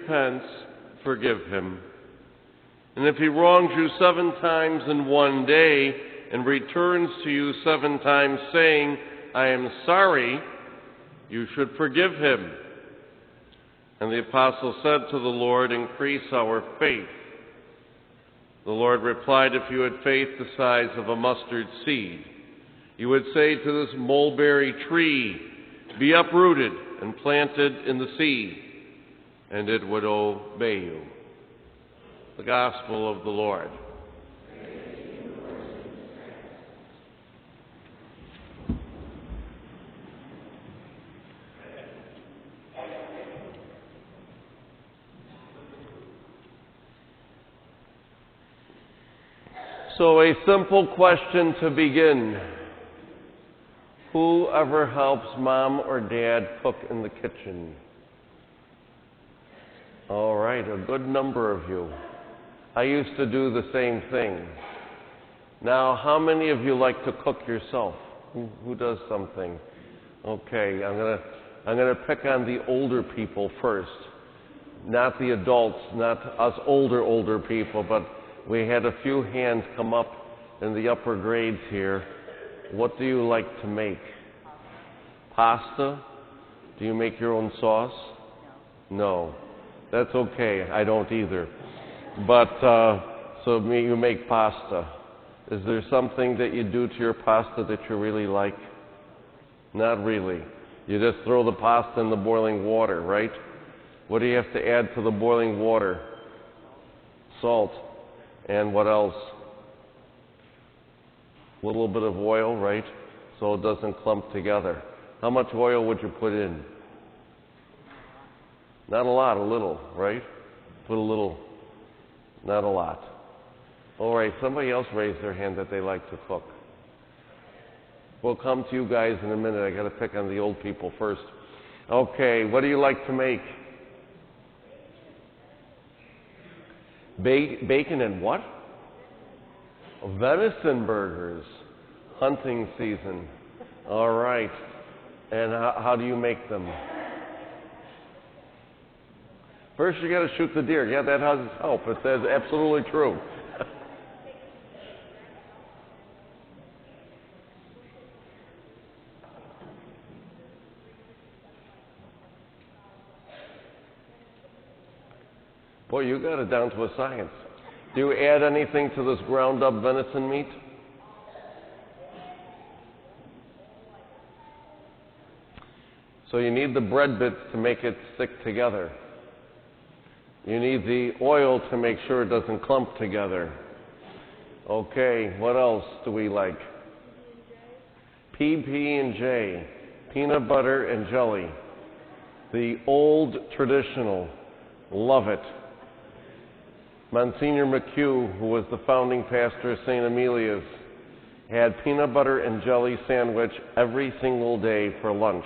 repents, forgive him. And if he wrongs you 7 times in one day and returns to you 7 times saying, I am sorry, you should forgive him. And the apostle said to the Lord, increase our faith. The Lord replied, if you had faith the size of a mustard seed, you would say to this mulberry tree, be uprooted and planted in the sea, and it would obey you. The Gospel of the Lord. So a simple question to begin. Who ever helps mom or dad cook in the kitchen? All right, a good number of you. I used to do the same thing. Now, how many of you like to cook yourself? Who does something? Okay, I'm gonna pick on the older people first. Not the adults, not us older people, but we had a few hands come up in the upper grades here. What do you like to make? Pasta? Do you make your own sauce? No. That's okay. I don't either. But, so you make pasta. Is there something that you do to your pasta that you really like? Not really. You just throw the pasta in the boiling water, right? What do you have to add to the boiling water? Salt. And what else? A little bit of oil, right? So it doesn't clump together. How much oil would you put in? Not a lot, a little, right? Put a little, not a lot. All right, somebody else raised their hand that they like to cook. We'll come to you guys in a minute. I got to pick on the old people first. Okay, what do you like to make? Bacon and what? Venison burgers. Hunting season. All right. And how do you make them? First you got to shoot the deer. Yeah, that has its help. That's absolutely true. Boy, you got it down to a science. Do you add anything to this ground up venison meat? So you need the bread bits to make it stick together. You need the oil to make sure it doesn't clump together. Okay, what else do we like? PB&J, peanut butter and jelly. The old traditional. Love it. Monsignor McHugh, who was the founding pastor of St. Amelia's, had peanut butter and jelly sandwich every single day for lunch.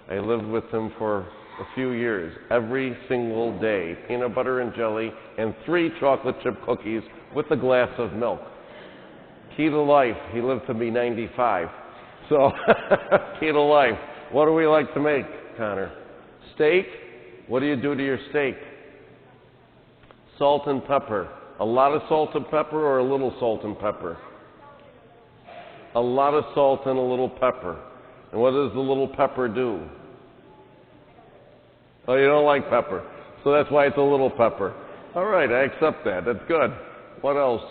I lived with him for a few years. Every single day, peanut butter and jelly and 3 chocolate chip cookies with a glass of milk. Key to life. He lived to be 95. So, key to life. What do we like to make, Connor? Steak? What do you do to your steak? Salt and pepper. A lot of salt and pepper or a little salt and pepper? A lot of salt and a little pepper. And what does the little pepper do? Oh, you don't like pepper. So that's why it's a little pepper. All right, I accept that. That's good. What else?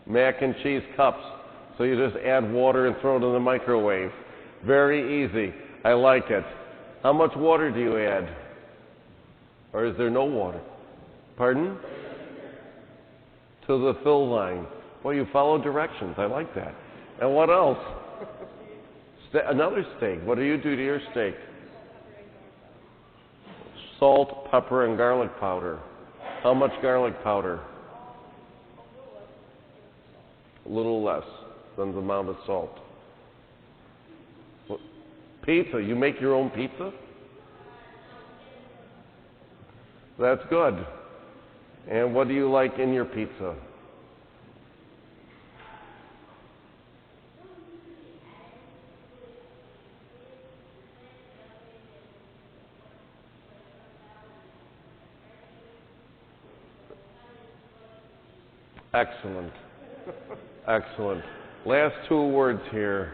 Mac and cheese cups. So you just add water and throw it in the microwave. Very easy. I like it. How much water do you add? Or is there no water? Pardon? To the fill line. Well, you follow directions. I like that. And what else? Another steak. What do you do to your steak? Salt, pepper, and garlic powder. How much garlic powder? A little less than the amount of salt. Pizza. You make your own pizza? That's good. And what do you like in your pizza? Excellent. Excellent. Last two words here.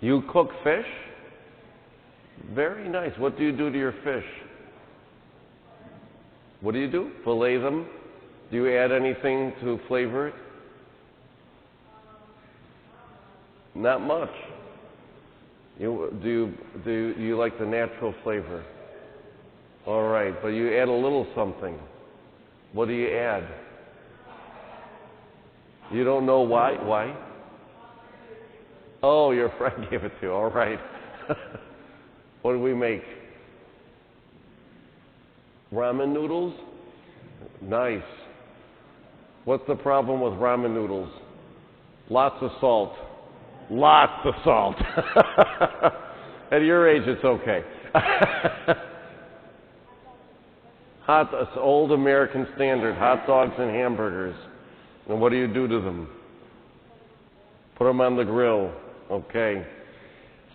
You cook fish? Very nice. What do you do to your fish? What do you do? Fillet them? Do you add anything to flavor it? Not much. Do you like the natural flavor? All right, but you add a little something. What do you add? You don't know why? Why? Oh, your friend gave it to you. All right. What do we make? Ramen noodles? Nice. What's the problem with ramen noodles? Lots of salt. Lots of salt. At your age, it's okay. It's old American standard, hot dogs and hamburgers. And what do you do to them? Put them on the grill. Okay.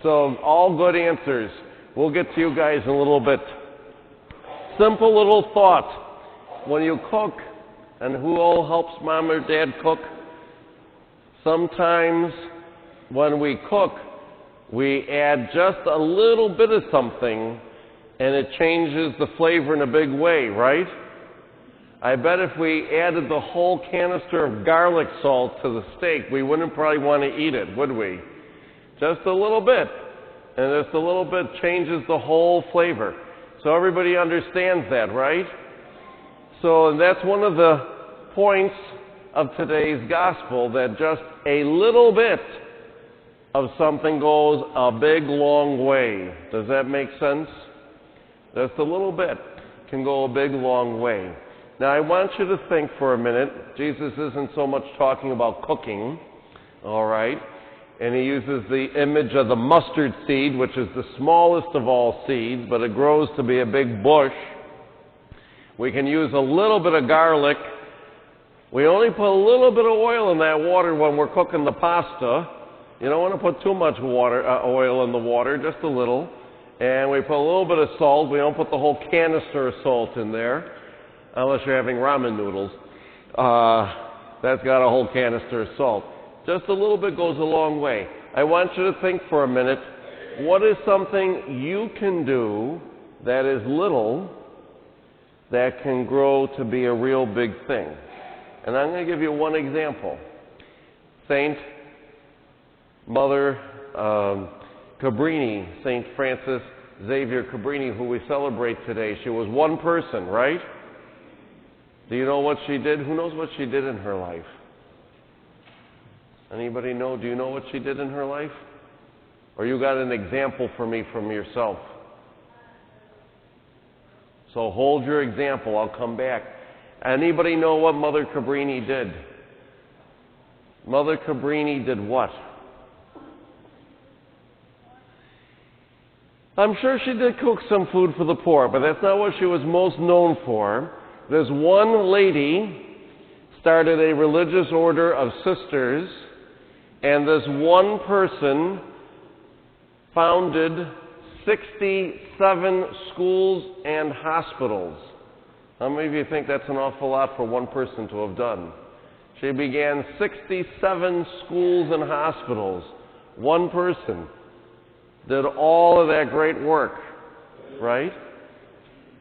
So, all good answers. We'll get to you guys in a little bit. Simple little thought. When you cook, and who all helps mom or dad cook? Sometimes when we cook, we add just a little bit of something, and it changes the flavor in a big way, right? I bet if we added the whole canister of garlic salt to the steak, we wouldn't probably want to eat it, would we? Just a little bit. And just a little bit changes the whole flavor. So everybody understands that, right? So that's one of the points of today's gospel, that just a little bit of something goes a big, long way. Does that make sense? Just a little bit can go a big, long way. Now, I want you to think for a minute. Jesus isn't so much talking about cooking, all right? And he uses the image of the mustard seed, which is the smallest of all seeds, but it grows to be a big bush. We can use a little bit of garlic. We only put a little bit of oil in that water when we're cooking the pasta. You don't want to put too much oil in the water, just a little. And we put a little bit of salt. We don't put the whole canister of salt in there, unless you're having ramen noodles. That's got a whole canister of salt. Just a little bit goes a long way. I want you to think for a minute, what is something you can do that is little that can grow to be a real big thing? And I'm going to give you one example. Saint Mother Cabrini, St. Francis Xavier Cabrini, who we celebrate today, she was one person, right? Do you know what she did? Who knows what she did in her life? Anybody know? Do you know what she did in her life? Or you got an example for me from yourself? So hold your example. I'll come back. Anybody know what Mother Cabrini did? Mother Cabrini did what? I'm sure she did cook some food for the poor, but that's not what she was most known for. This one lady started a religious order of sisters, and this one person founded 67 schools and hospitals. How many of you think that's an awful lot for one person to have done? She began 67 schools and hospitals. One person did all of that great work, right?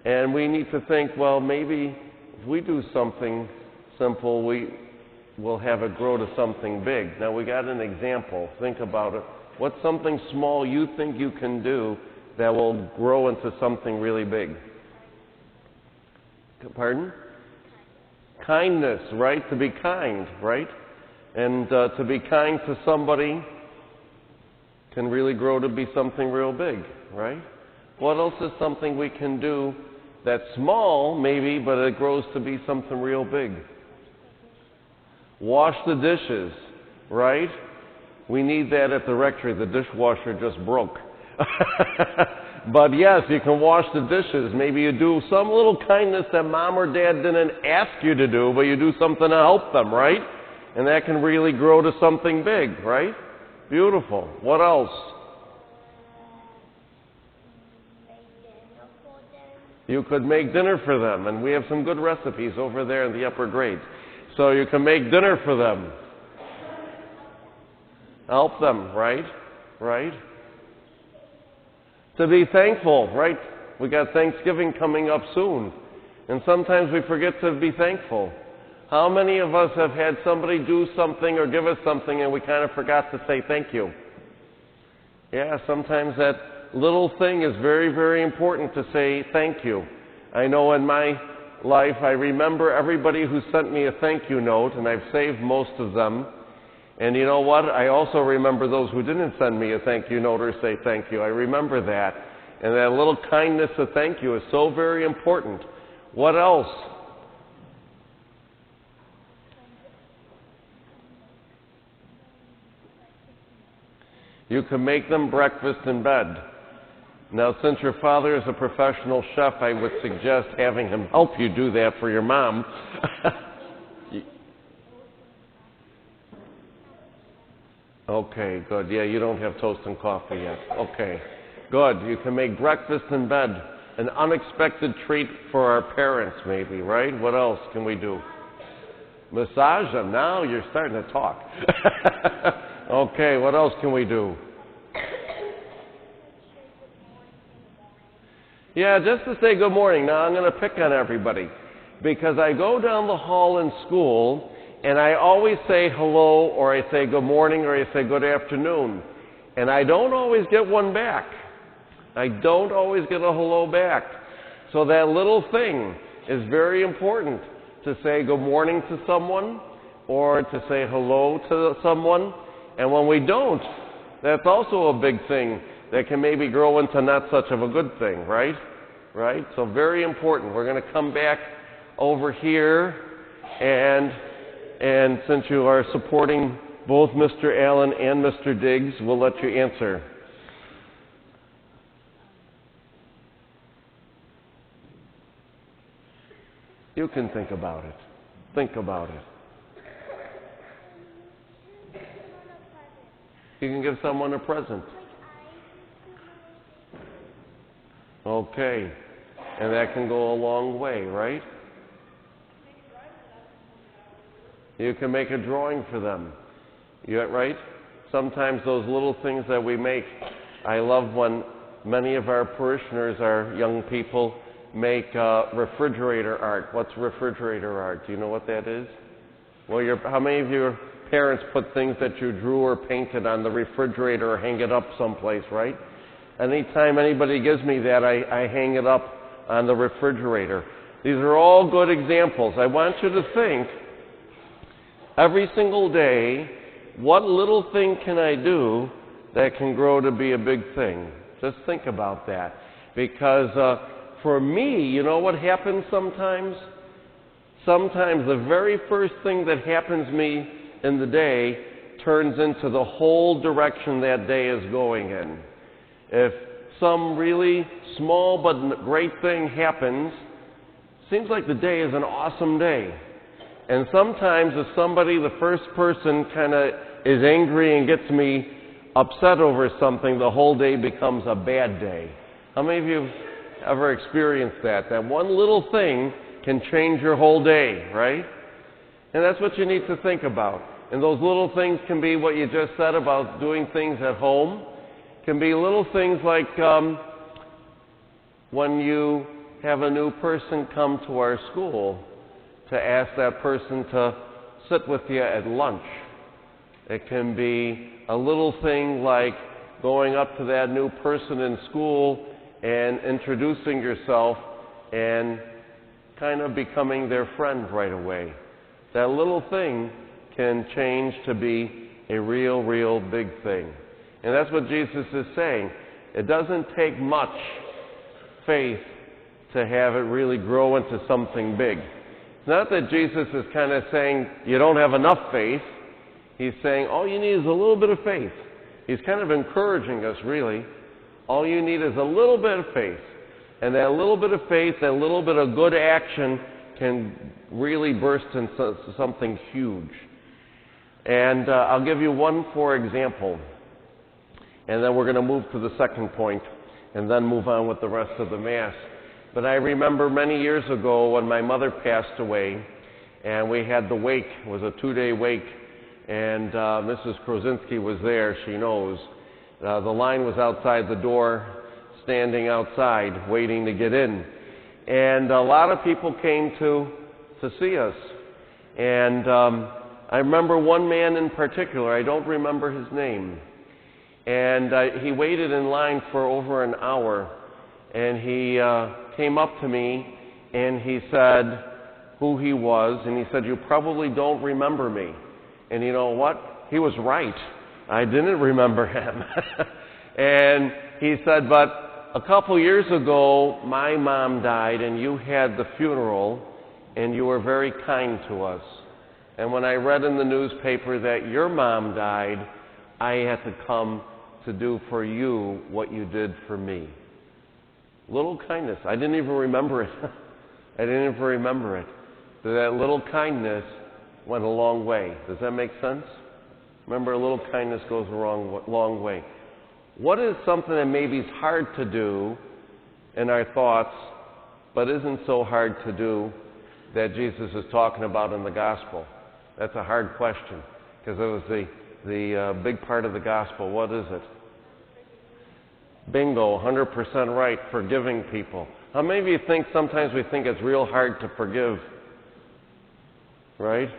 And we need to think, well, maybe if we do something simple, we will have it grow to something big. Now, we got an example. Think about it. What's something small you think you can do that will grow into something really big? Pardon? Kindness, right? To be kind, right? And to be kind to somebody can really grow to be something real big, right? What else is something we can do that's small, maybe, but it grows to be something real big? Wash the dishes, right? We need that at the rectory. The dishwasher just broke. But yes, you can wash the dishes. Maybe you do some little kindness that mom or dad didn't ask you to do, but you do something to help them, right? And that can really grow to something big, right? Beautiful. What else? You could make dinner for them, and we have some good recipes over there in the upper grades. So you can make dinner for them. Help them, right? Right? To be thankful, right? We got Thanksgiving coming up soon, and sometimes we forget to be thankful. How many of us have had somebody do something or give us something and we kind of forgot to say thank you? Yeah, sometimes that little thing is very, very important to say thank you. I know in my life I remember everybody who sent me a thank you note, and I've saved most of them. And you know what? I also remember those who didn't send me a thank you note or say thank you. I remember that. And that little kindness of thank you is so very important. What else? You can make them breakfast in bed. Now, since your father is a professional chef, I would suggest having him help you do that for your mom. Okay, good. Yeah, you don't have toast and coffee yet. Okay, good. You can make breakfast in bed. An unexpected treat for our parents, maybe, right? What else can we do? Massage them. Now you're starting to talk. Okay, what else can we do? Yeah, just to say good morning. Now I'm going to pick on everybody because I go down the hall in school and I always say hello, or I say good morning, or I say good afternoon. And I don't always get one back. I don't always get a hello back. So that little thing is very important, to say good morning to someone or to say hello to someone. And when we don't, that's also a big thing that can maybe grow into not such of a good thing, right? Right? So very important. We're going to come back over here, and since you are supporting both Mr. Allen and Mr. Diggs, we'll let you answer. You can think about it. Think about it. You can give someone a present. Okay. And that can go a long way, right? You can make a drawing for them. Right? Sometimes those little things that we make, I love when many of our parishioners, our young people, make refrigerator art. What's refrigerator art? Do you know what that is? Well, how many of your parents put things that you drew or painted on the refrigerator or hang it up someplace, right? Anytime anybody gives me that, I hang it up on the refrigerator. These are all good examples. I want you to think, every single day, what little thing can I do that can grow to be a big thing? Just think about that. Because for me, you know what happens sometimes? Sometimes the very first thing that happens to me in the day turns into the whole direction that day is going in. If some really small but great thing happens, seems like the day is an awesome day. And sometimes if somebody, the first person, kind of is angry and gets me upset over something, the whole day becomes a bad day. How many of you have ever experienced that? That one little thing can change your whole day, right? And that's what you need to think about. And those little things can be what you just said about doing things at home. Can be little things like when you have a new person come to our school, to ask that person to sit with you at lunch. It can be a little thing like going up to that new person in school and introducing yourself and kind of becoming their friend right away. That little thing can change to be a real, real big thing. And that's what Jesus is saying. It doesn't take much faith to have it really grow into something big. It's not that Jesus is kind of saying you don't have enough faith. He's saying all you need is a little bit of faith. He's kind of encouraging us, really. All you need is a little bit of faith. And that little bit of faith, that little bit of good action can really burst into something huge. And I'll give you one for example. And then we're going to move to the second point and then move on with the rest of the Mass. But I remember many years ago when my mother passed away, and we had the wake. It was a 2-day wake, and Mrs. Krosinski was there, she knows. The line was outside the door, standing outside, waiting to get in. And a lot of people came to see us. And I remember one man in particular, I don't remember his name. And he waited in line for over an hour. And he came up to me and he said who he was. And he said, "You probably don't remember me." And you know what? He was right. I didn't remember him. And he said, "But a couple years ago, my mom died and you had the funeral and you were very kind to us. And when I read in the newspaper that your mom died, I had to come to do for you what you did for me." Little kindness. I didn't even remember it. I didn't even remember it. But that little kindness went a long way. Does that make sense? Remember, a little kindness goes a long way. What is something that maybe is hard to do in our thoughts, but isn't so hard to do, that Jesus is talking about in the gospel? That's a hard question, because it was the big part of the gospel. What is it? Bingo, 100% right, forgiving people. How many of you think sometimes we think it's real hard to forgive? Right?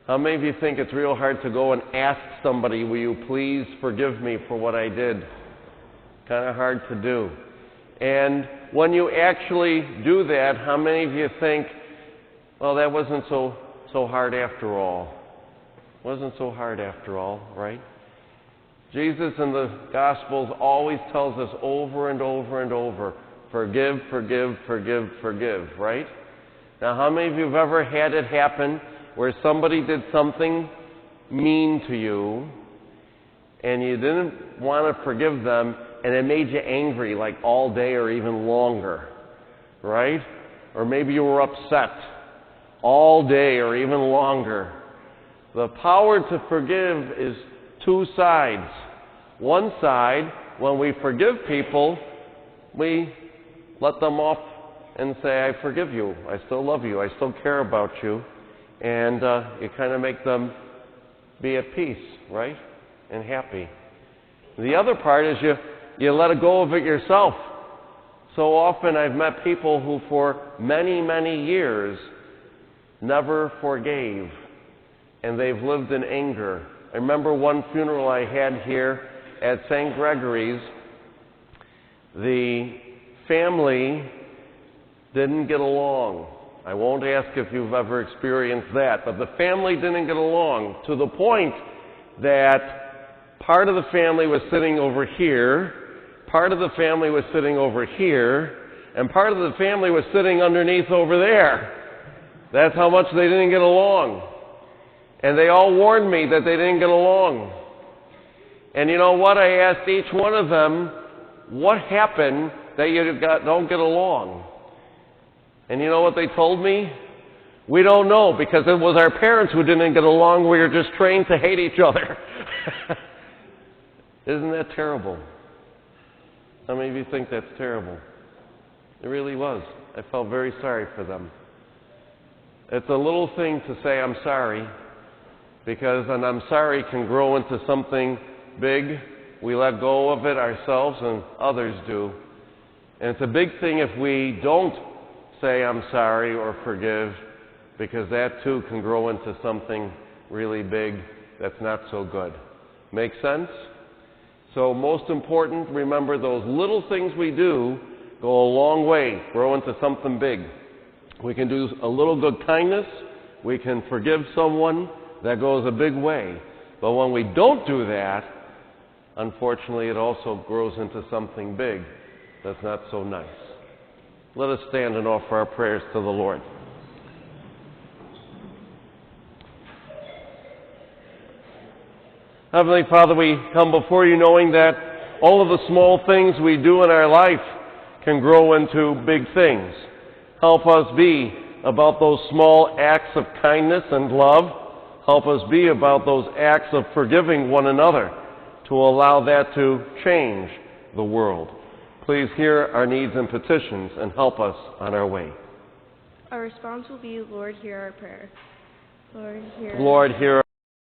How many of you think it's real hard to go and ask somebody, "Will you please forgive me for what I did?" Kind of hard to do. And when you actually do that, how many of you think, "Well, that wasn't so hard after all"? Wasn't so hard after all, right? Jesus in the Gospels always tells us over and over and over, forgive, forgive, forgive, forgive, right? Now, how many of you have ever had it happen where somebody did something mean to you and you didn't want to forgive them and it made you angry like all day or even longer, right? Or maybe you were upset all day or even longer. The power to forgive is two sides. One side, when we forgive people, we let them off and say, "I forgive you, I still love you, I still care about you." And you kind of make them be at peace, right? And happy. The other part is you let go of it yourself. So often I've met people who for many, many years never forgave, and they've lived in anger. I remember one funeral I had here at St. Gregory's. The family didn't get along. I won't ask if you've ever experienced that, but the family didn't get along to the point that part of the family was sitting over here, part of the family was sitting over here, and part of the family was sitting underneath over there. That's how much they didn't get along. And they all warned me that they didn't get along. And you know what? I asked each one of them, "What happened that you don't get along?" And you know what they told me? "We don't know, because it was our parents who didn't get along. We were just trained to hate each other." Isn't that terrible? How many of you think that's terrible? It really was. I felt very sorry for them. It's a little thing to say, "I'm sorry," because an "I'm sorry" can grow into something big. We let go of it ourselves and others do. And it's a big thing if we don't say "I'm sorry" or forgive, because that too can grow into something really big that's not so good. Make sense? So most important, remember those little things we do go a long way, grow into something big. We can do a little good kindness, we can forgive someone, that goes a big way. But when we don't do that, unfortunately, it also grows into something big that's not so nice. Let us stand and offer our prayers to the Lord. Heavenly Father, we come before you knowing that all of the small things we do in our life can grow into big things. Help us be about those small acts of kindness and love. Help us be about those acts of forgiving one another to allow that to change the world. Please hear our needs and petitions and help us on our way. Our response will be, Lord, hear our prayer. Lord, hear Lord, hear